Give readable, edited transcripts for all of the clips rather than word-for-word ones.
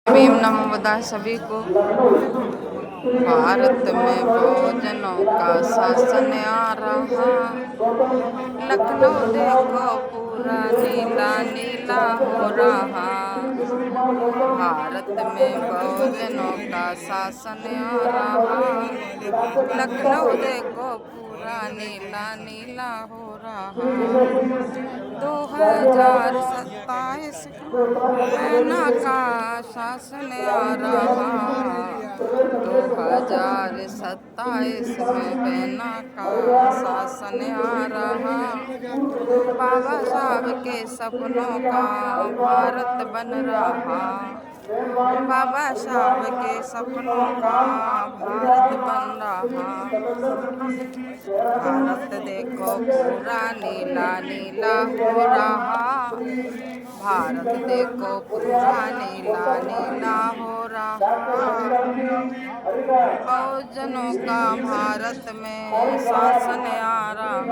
भीम नमो बुद्धाय सभी को। भारत में बहुजनों का शासन आ रहा, लखनऊ देखो पूरा नीला नीला हो रहा। भारत में बहुजनों का शासन आ रहा, लखनऊ देखो पूरा नीला नीला हो रहा। 2027 सेना का शासन आ रहा, 2027 में सेना का शासन आ रहा। बाबा साहब के सपनों का भारत बन रहा, बाबा साहब के सपनों का भारत बन रहा। भारत देखो पूरा नीला नीला हो रहा, भारत देखो पूरा नीला नीला हो रहा। बहुजनों का भारत में शासन आ रहा,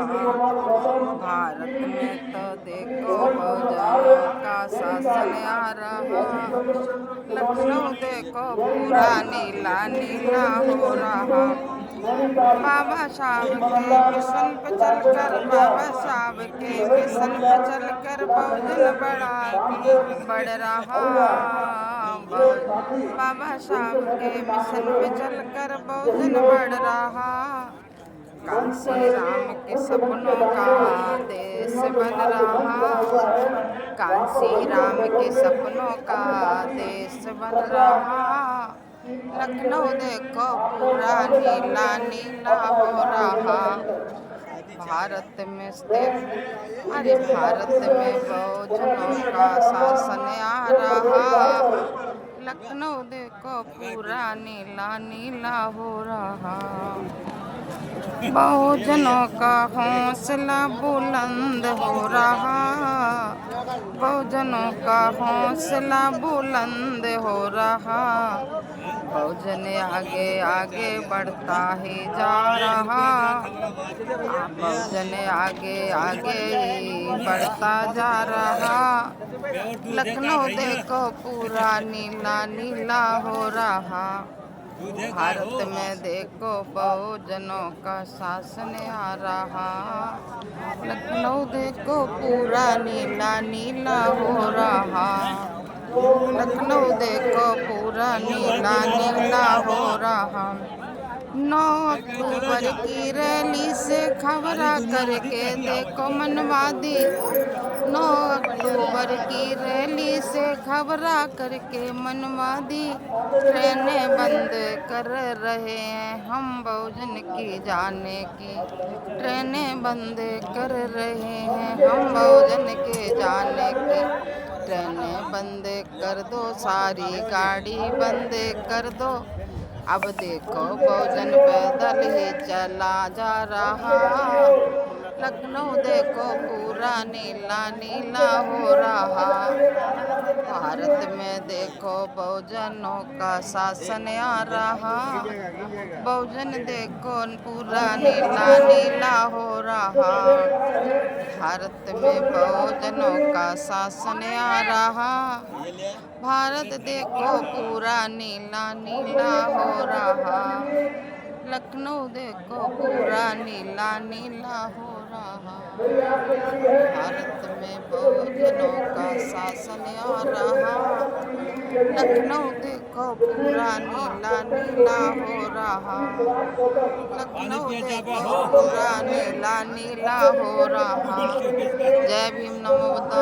भारत में तो देखो बहुजनों का शासन आ रहा। लखनऊ देखो पूरा नीला नीला हो रहा। बाबा साहब के मिशन पे चलकर, बाबा साहब के मिशन पे चलकर बहुजन बढ़ रहा। बाबा साहब के मिशन पे चलकर बहुजन बढ़ रहा। काशी राम के सपनों का देश बन रहा, काशी राम के सपनों का देश बन रहा। लखनऊ देखो पूरा नीला नीला हो रहा। भारत में अरे भारत में बहुजनों का शासन आ रहा, लखनऊ देखो पूरा नीला नीला हो रहा। बहुजनों का हौसला बुलंद हो रहा, बहुजनों का हौसला बुलंद हो रहा। बहुजन आगे आगे बढ़ता ही जा रहा, बहुजन आगे आगे बढ़ता जा रहा। लखनऊ देखो पूरा नीला नीला हो रहा। भारत में देखो बहुजनों का शासन आ रहा, लखनऊ देखो पूरा नीला नीला हो रहा। लखनऊ देखो पूरा नीला नीला हो रहा। 9 अक्टूबर की रैली से खबरा करके देखो मनवादी, 9 अक्टूबर की रैली से खबरा करके मनवादी ट्रेनें बंद कर रहे हैं हम बहुजन की जाने की, ट्रेनें बंद कर रहे हैं हम बहुजन के जाने की। ट्रेनें बंद कर दो, सारी गाड़ी बंद कर दो, अब देखो बहुजन पैदल ही चला जा रहा। लखनऊ देखो पूरा नीला नीला हो रहा। भारत में देखो बहुजनों का शासन आ रहा, बहुजन देखो पूरा नीला नीला हो रहा। भारत में बहुजनों का शासन आ रहा, भारत देखो पूरा नीला नीला हो रहा। लखनऊ देखो पूरा नीला नीला हो रहा। भारत में बहुजनों का शासन आ रहा, लखनऊ देखो पूरा नीला नीला हो रहा। लखनऊ देखो पूरा नीला नीला हो रहा। जय भीम नमो बुद्धाय।